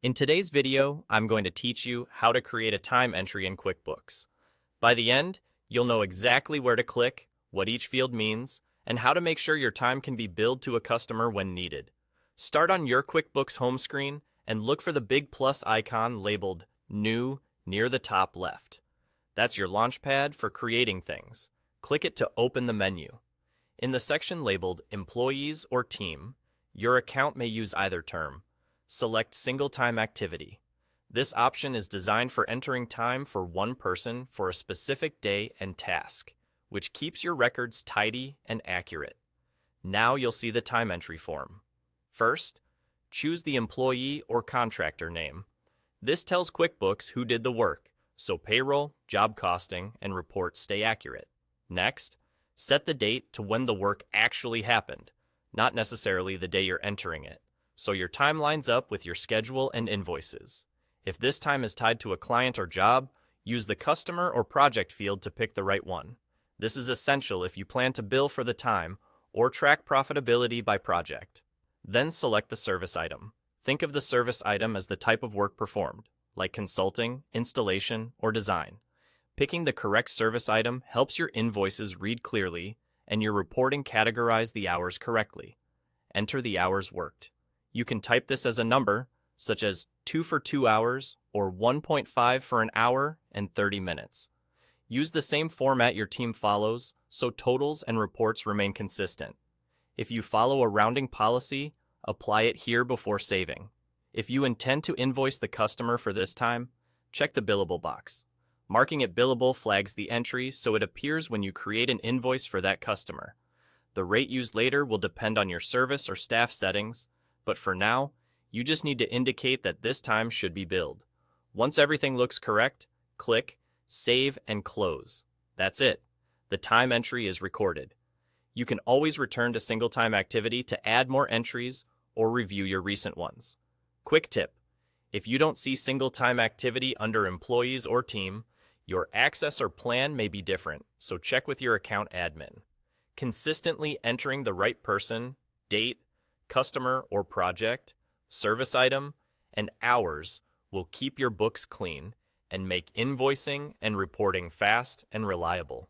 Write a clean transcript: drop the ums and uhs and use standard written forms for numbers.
In today's video, I'm going to teach you how to create a time entry in QuickBooks. By the end, you'll know exactly where to click, what each field means, and how to make sure your time can be billed to a customer when needed. Start on your QuickBooks home screen and look for the big plus icon labeled New near the top left. That's your launchpad for creating things. Click it to open the menu. In the section labeled Employees or Team, your account may use either term. Select Single Time Activity. This option is designed for entering time for one person for a specific day and task, which keeps your records tidy and accurate. Now you'll see the time entry form. First, choose the employee or contractor name. This tells QuickBooks who did the work, so payroll, job costing, and reports stay accurate. Next, set the date to when the work actually happened, not necessarily the day you're entering it, so your time lines up with your schedule and invoices. If this time is tied to a client or job, use the customer or project field to pick the right one. This is essential if you plan to bill for the time or track profitability by project. Then select the service item. Think of the service item as the type of work performed, like consulting, installation, or design. Picking the correct service item helps your invoices read clearly and your reporting categorize the hours correctly. Enter the hours worked. You can type this as a number, such as 2 for 2 hours or 1.5 for an hour and 30 minutes. Use the same format your team follows so totals and reports remain consistent. If you follow a rounding policy, apply it here before saving. If you intend to invoice the customer for this time, check the billable box. Marking it billable flags the entry so it appears when you create an invoice for that customer. The rate used later will depend on your service or staff settings, but for now, you just need to indicate that this time should be billed. Once everything looks correct, click Save and Close. That's it. The time entry is recorded. You can always return to Single Time Activity to add more entries or review your recent ones. Quick tip: if you don't see Single Time Activity under Employees or Team, your access or plan may be different, so check with your account admin. Consistently entering the right person, date, customer or project, service item, and hours will keep your books clean and make invoicing and reporting fast and reliable.